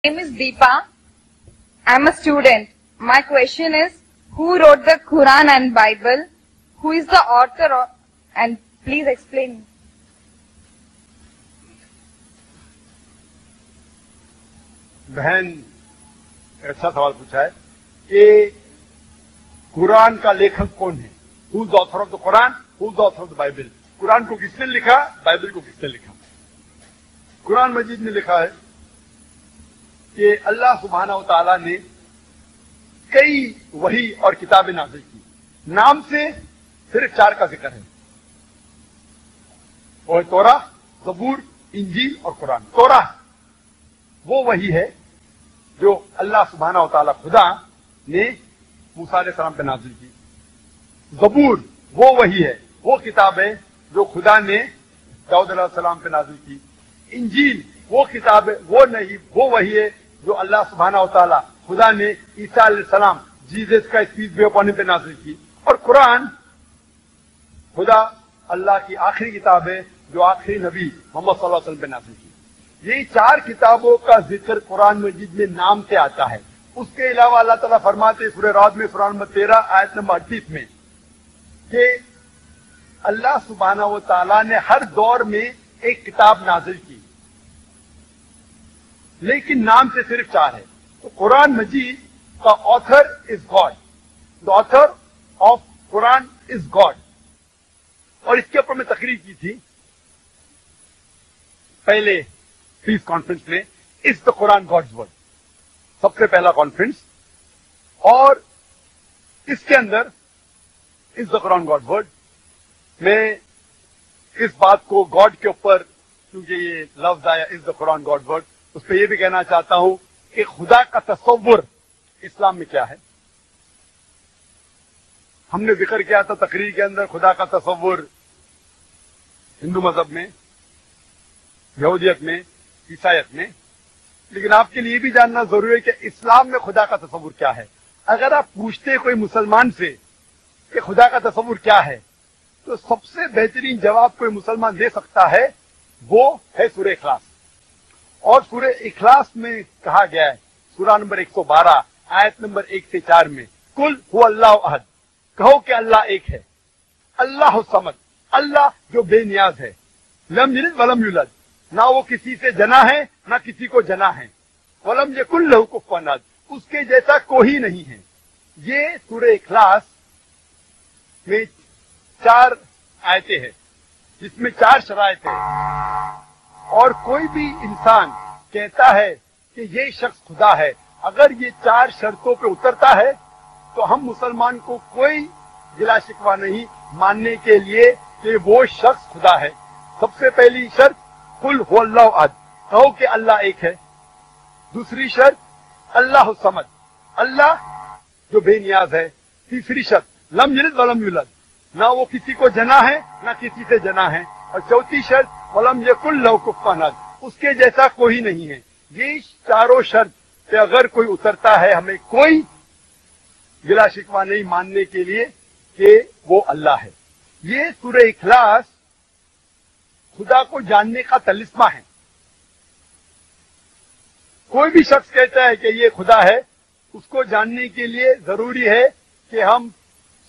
name is Deepa. I'm a student. My question is, who wrote the Quran and Bible? Who is the author of, and please explain. बहन अच्छा सवाल पूछा है कि कुरान का लेखक कौन है? Who is the author of the Quran, who is the author of the Bible? Quran को किसने लिखा, बाइबल को किसने लिखा? कुरान मजीद ने लिखा है कि अल्लाह सुब्हानहू व तआला ने कई वही और किताबें नाज़िल की। नाम से सिर्फ 4 का जिक्र है, और तौरा, ज़बूर, इंजील और कुरान। तौरा वो वही है जो अल्लाह सुब्हानहू व तआला खुदा ने मूसा अलैहिस्सलाम पे नाज़िल की। ज़बूर वो वही है, वो किताब है जो खुदा ने दाऊद अलैहिस्सलाम पे नाज़िल की। इंजील वो किताब है, वो वही है जो अल्लाह सुब्हानहू व तआला खुदा ने ईसा अलैहिस्सलाम जीसस का स्पीच बे अपॉन हिम पे नाज़िल की। और कुरान खुदा अल्लाह की आखिरी किताब है जो आखिरी नबी मोहम्मद सल्लल्लाहु अलैहि वसल्लम पे नाज़िल की। यही 4 किताबों का जिक्र कुरान मजीद में नाम से आता है। उसके अलावा अल्लाह ताला फरमाते सूरह राद में सूरह नंबर 13 आयत नंबर 38 में कि अल्लाह सुब्हानहू व तआला ने हर दौर में एक किताब नाजिल की, लेकिन नाम से सिर्फ 4 है। तो कुरान मजीद का author is God, the author of Quran is God. और इसके ऊपर मैं तकरीर की थी पहले पीस कॉन्फ्रेंस में, is the Quran God's word, सबसे पहला कॉन्फ्रेंस। और इसके अंदर is the Quran God word, मैं इस बात को गॉड के ऊपर, क्योंकि ये लफ्ज आया is the Quran God word, उस पर यह भी कहना चाहता हूं कि खुदा का तसव्वुर इस्लाम में क्या है। हमने जिक्र किया था तकरीर के अंदर खुदा का तसव्वुर हिंदू मजहब में, यहूदियत में, ईसाईयत में, लेकिन आपके लिए भी जानना जरूरी है कि इस्लाम में खुदा का तसव्वुर क्या है। अगर आप पूछते हैं कोई मुसलमान से कि खुदा का तसव्वुर क्या है, तो सबसे बेहतरीन जवाब कोई मुसलमान दे सकता है वो है सूरह इखलास। और सूरह इखलास में कहा गया है सूरा नंबर 112 आयत नंबर 1 से 4 में, कुल हुवल्लाहु अहद, कहो कि अल्लाह एक है, अल्लाहु समद, अल्लाह जो बेनियाज है, लम यलिद वलम यूलद, ना वो किसी से जना है ना किसी को जना है, वलम यकुल लहू कुफुवन अहद, उसके जैसा कोई नहीं है। ये सूरह इखलास में 4 आयतें हैं जिसमें 4 शराइत है। और कोई भी इंसान कहता है कि ये शख्स खुदा है, अगर ये 4 शर्तों पे उतरता है तो हम मुसलमान को कोई गिला शिकवा नहीं मानने के लिए कि वो शख्स खुदा है। सबसे पहली शर्त कुल हुवल्लाहु अहद, कहो कि अल्लाह एक है। दूसरी शर्त अल्लाहु समद, अल्लाह जो बेनियाज है। तीसरी शर्त लम यलिद वलम यूलद, ना वो किसी को जना है ना किसी से जना है। और चौथी शर्त वलम यकुल लहू कुफुवन अहद, उसके जैसा कोई नहीं है। ये 4 शर्त पे अगर कोई उतरता है, हमें कोई गिला शिकवा नहीं मानने के लिए कि वो अल्लाह है। ये सूरह इखलास खुदा को जानने का तलिस्मा है। कोई भी शख्स कहता है कि ये खुदा है, उसको जानने के लिए जरूरी है कि हम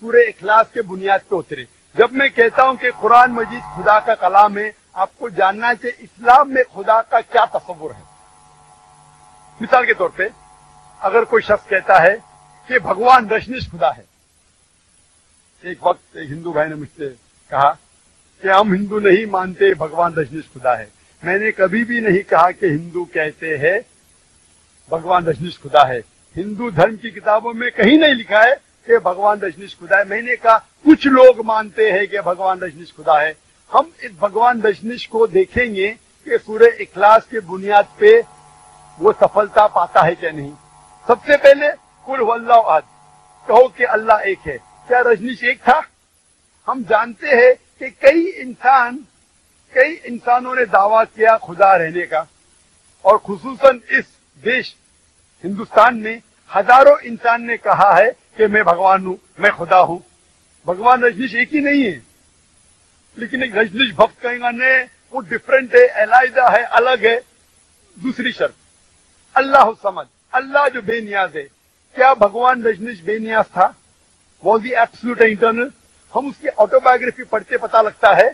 सूरह इखलास के बुनियाद पे उतरे। जब मैं कहता हूं कि कुरान मजीद खुदा का कलाम है, आपको जानना चाहिए इस्लाम में खुदा का क्या तस्वुर है। मिसाल के तौर पे अगर कोई शख्स कहता है कि भगवान रजनीश खुदा है, एक वक्त एक हिंदू भाई ने मुझसे कहा कि हम हिंदू नहीं मानते भगवान रजनीश खुदा है। मैंने कभी भी नहीं कहा कि हिंदू कहते हैं भगवान रजनीश खुदा है। हिंदू धर्म की किताबों में कहीं नहीं लिखा है कि भगवान रजनीश खुदा है। मैंने कहा कुछ लोग मानते हैं कि भगवान रजनीश खुदा है। हम इस भगवान रजनीश को देखेंगे कि सूरह इखलास के बुनियाद पे वो सफलता पाता है क्या नहीं। सबसे पहले कुल हुवल्लाहु अहद, कहो कि अल्लाह एक है। क्या रजनीश एक था? हम जानते हैं कि कई इंसानों ने दावा किया खुदा रहने का, और खुसूसन इस देश हिंदुस्तान में हजारों इंसान ने कहा है कि मैं भगवान हूं, मैं खुदा हूं। भगवान रजनीश एक ही नहीं है, लेकिन एक रजनीश भक्त कहेंगे नहीं, वो डिफरेंट है, अलग है, अलग है। दूसरी शर्त अल्लाह समद, अल्लाह जो बेनियाज है। क्या भगवान रजनीश बेनियाज था? Was he absolute internal? हम उसकी ऑटोबायोग्राफी पढ़ते पता लगता है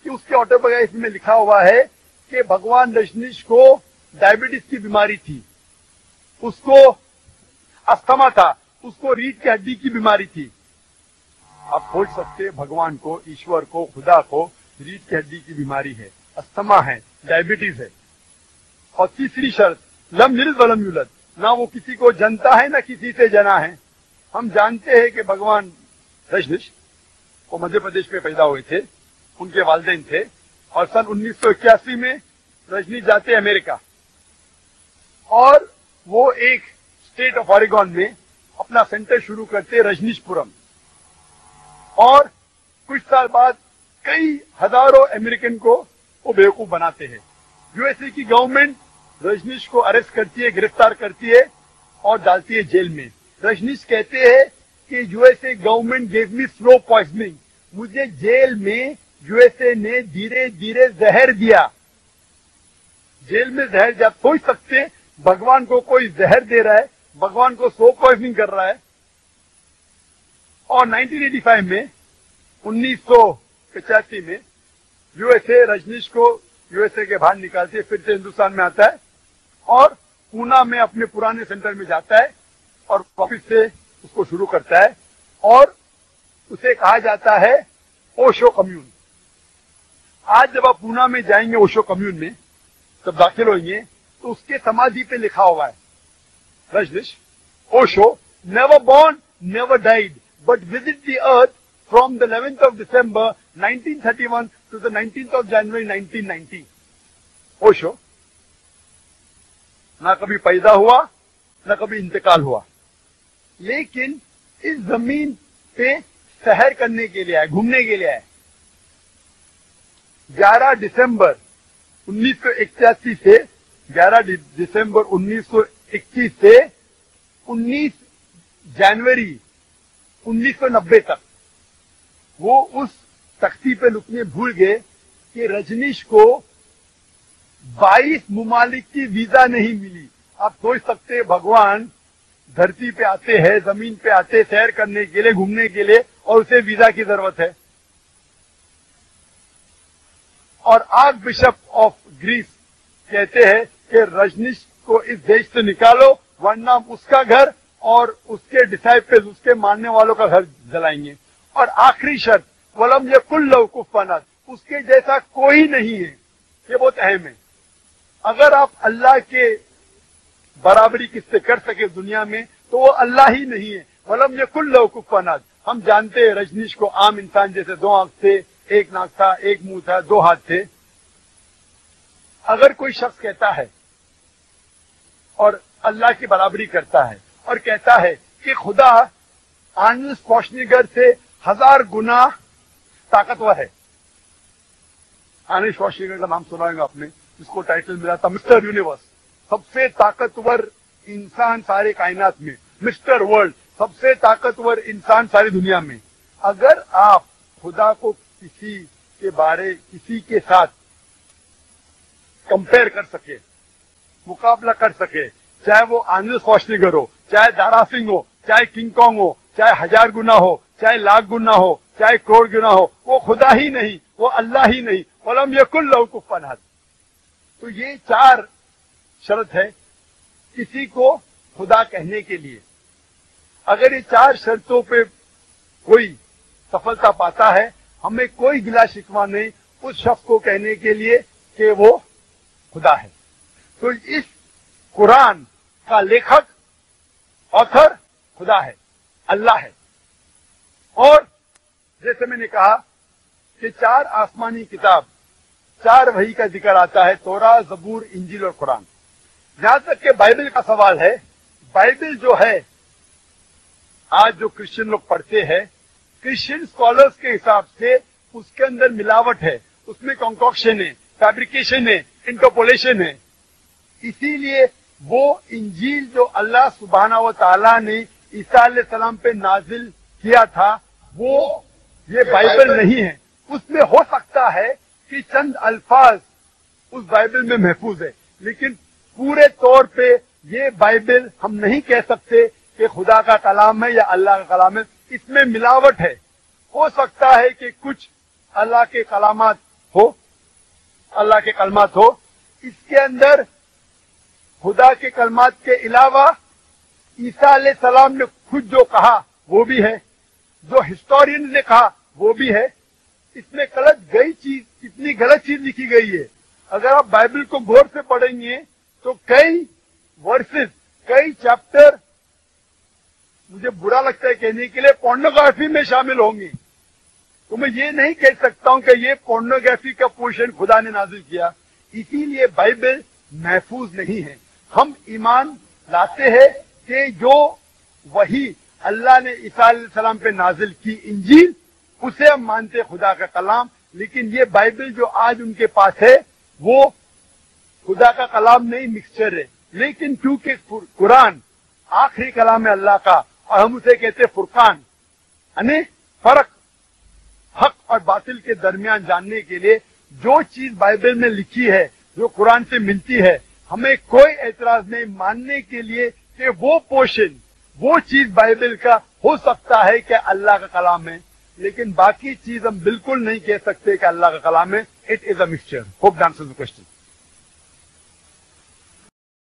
कि उसके ऑटोबायोग्राफी में लिखा हुआ है कि भगवान रजनीश को डायबिटीज की बीमारी थी, उसको अस्थमा था, उसको रीढ़ की हड्डी की बीमारी थी। आप खोज सकते भगवान को, ईश्वर को, खुदा को रीढ़ की हड्डी की बीमारी है, अस्थमा है, डायबिटीज है। और तीसरी शर्त, लम यलिद वलम यूलद, ना वो किसी को जनता है ना किसी से जना है। हम जानते हैं कि भगवान रजनीश वो मध्य प्रदेश में पैदा हुए थे, उनके वालिदैन थे, और सन 1981 में रजनीश जाते अमेरिका और वो एक स्टेट ऑफ ऑरेगॉन में अपना सेंटर शुरू करते रजनीशपुरम। और कुछ साल बाद कई हजारों अमेरिकन को वो बेवकूफ बनाते हैं। यूएसए की गवर्नमेंट रजनीश को अरेस्ट करती है, गिरफ्तार करती है और डालती है जेल में। रजनीश कहते हैं कि USA government gave me slow poisoning, मुझे जेल में यूएसए ने धीरे धीरे जहर दिया। जेल में जहर जा, सोच सकते भगवान को कोई जहर दे रहा है, भगवान को स्लो पॉइजनिंग कर रहा है। और 1985 में 1985 में यूएसए रजनीश को यूएसए के बाहर निकालते, फिर से हिंदुस्तान में आता है और पूना में अपने पुराने सेंटर में जाता है और वापिस से उसको शुरू करता है। और उसे कहा जाता है ओशो कम्यून। आज जब आप पूना में जाएंगे ओशो कम्यून में, जब दाखिल होंगे तो उसके समाधि पे लिखा हुआ है Rajneesh Osho never born never died but visit the earth from the 11th of December 1931 to the 19th of January 1990. Osho ना कभी पैदा हुआ ना कभी इंतकाल हुआ, लेकिन इस जमीन पे सैर करने के लिए आए, घूमने के लिए आए। 11 दिसंबर 1981 से 11 दिसंबर 1921 से 19 जनवरी 1990 तक वो उस तख्ती पे लुकने भूल गए कि रजनीश को 22 मुमालिक की वीजा नहीं मिली। आप सोच सकते भगवान धरती पे आते हैं, जमीन पे आते सैर करने के लिए, घूमने के लिए, और उसे वीजा की जरूरत है। और आर्क बिशप ऑफ ग्रीस कहते हैं कि रजनीश को इस देश से निकालो वरना उसका घर और उसके डिसाइपल्स, उसके मानने वालों का घर जलाएंगे। और आखिरी शर्त, वलम यकुल लहू कुफुवन अहद, उसके जैसा कोई नहीं है। ये बहुत अहम है। अगर आप अल्लाह के बराबरी किससे कर सके दुनिया में तो वो अल्लाह ही नहीं है। वलम यकुल लहू कुफुवन अहद। हम जानते हैं रजनीश को आम इंसान जैसे 2 आंख थे, 1 नाक था, 1 मुंह था, 2 हाथ थे। अगर कोई शख्स कहता है और अल्लाह की बराबरी करता है और कहता है कि खुदा आर्नल्ड श्वार्ज़नेगर से 1000 गुना ताकतवर है। आर्नल्ड श्वार्ज़नेगर का नाम सुना होगा आपने, जिसको टाइटल मिला था मिस्टर यूनिवर्स, सबसे ताकतवर इंसान सारे कायनात में, मिस्टर वर्ल्ड, सबसे ताकतवर इंसान सारी दुनिया में। अगर आप खुदा को किसी के साथ कंपेयर कर सके, मुकाबला कर सके, चाहे वो आर्नल्ड श्वार्ज़नेगर हो, चाहे दारा सिंह हो, चाहे किंग कॉन्ग हो, चाहे 1000 गुना हो, चाहे लाख गुना हो, चाहे करोड़ गुना हो, वो खुदा ही नहीं, वो अल्लाह ही नहीं। वलम यकुल लहू कुफुवन अहद। तो ये 4 शर्त है किसी को खुदा कहने के लिए। अगर ये 4 शर्तों पे कोई सफलता पाता है, हमें कोई गिला शिकवा नहीं उस शख्स को कहने के लिए कि वो खुदा है। तो इस कुरान का लेखक, ऑथर खुदा है, अल्लाह है। और जैसे मैंने कहा कि 4 आसमानी किताब, 4 वही का जिक्र आता है, तौरात, ज़बूर, इंजील और कुरान। जहां तक कि बाइबल का सवाल है, बाइबल जो है आज जो क्रिश्चियन लोग पढ़ते हैं, क्रिश्चियन स्कॉलर्स के हिसाब से उसके अंदर मिलावट है, उसमें कॉन्कॉक्शन है, फैब्रिकेशन है, इंटरपोलेशन है। इसीलिए वो इंजील जो अल्लाह सुब्हाना व तआला ने ईसा अलैहिस्सलाम पे नाजिल किया था, वो ये बाइबल नहीं है। उसमें हो सकता है कि चंद अल्फाज उस बाइबल में महफूज है, लेकिन पूरे तौर पे یہ بائبل ہم نہیں کہہ سکتے کہ خدا کا کلام ہے یا اللہ کا کلام ہے. اس میں ملاوٹ ہے. ہو سکتا ہے کہ کچھ اللہ کے کلمات ہو. اس کے اندر خدا کے کلمات کے علاوہ عیسیٰ علیہ السلام نے خود جو کہا وہ بھی ہے, جو ہسٹورین نے کہا وہ بھی ہے. اس میں اتنی غلط چیز لکھی گئی ہے. اگر آپ بائبل کو غور سے پڑھیں گے تو کئی ورسز, کئی چیپٹر, مجھے برا لگتا ہے کہنے کے لیے, پورنوگرافی میں شامل ہوں گے. تو میں یہ نہیں کہہ سکتا ہوں کہ یہ پورنوگرافی کا پورشن خدا نے نازل کیا. اسی لیے بائبل محفوظ نہیں ہے. ہم ایمان لاتے ہیں کہ جو وہی اللہ نے عیسیٰ علیہ السلام پہ نازل کی انجیل, اسے ہم مانتے خدا کا کلام. لیکن یہ بائبل جو آج ان کے پاس ہے وہ خدا کا کلام نہیں, مکسچر ہے. لیکن کیونکہ قرآن آخری کلام ہے اللہ کا, اور ہم اسے کہتے فرقان, یعنی فرق حق اور باطل کے درمیان جاننے کے لیے جو چیز بائبل میں لکھی ہے, جو قرآن سے ملتی ہے, ہمیں کوئی اعتراض نہیں ماننے کے لیے کہ وہ پورشن, وہ چیز بائبل کا ہو سکتا ہے کہ اللہ کا کلام ہے. لیکن باقی چیز ہم بالکل نہیں کہہ سکتے کہ اللہ کا کلام ہے. It is a mixture. Hope answers the question.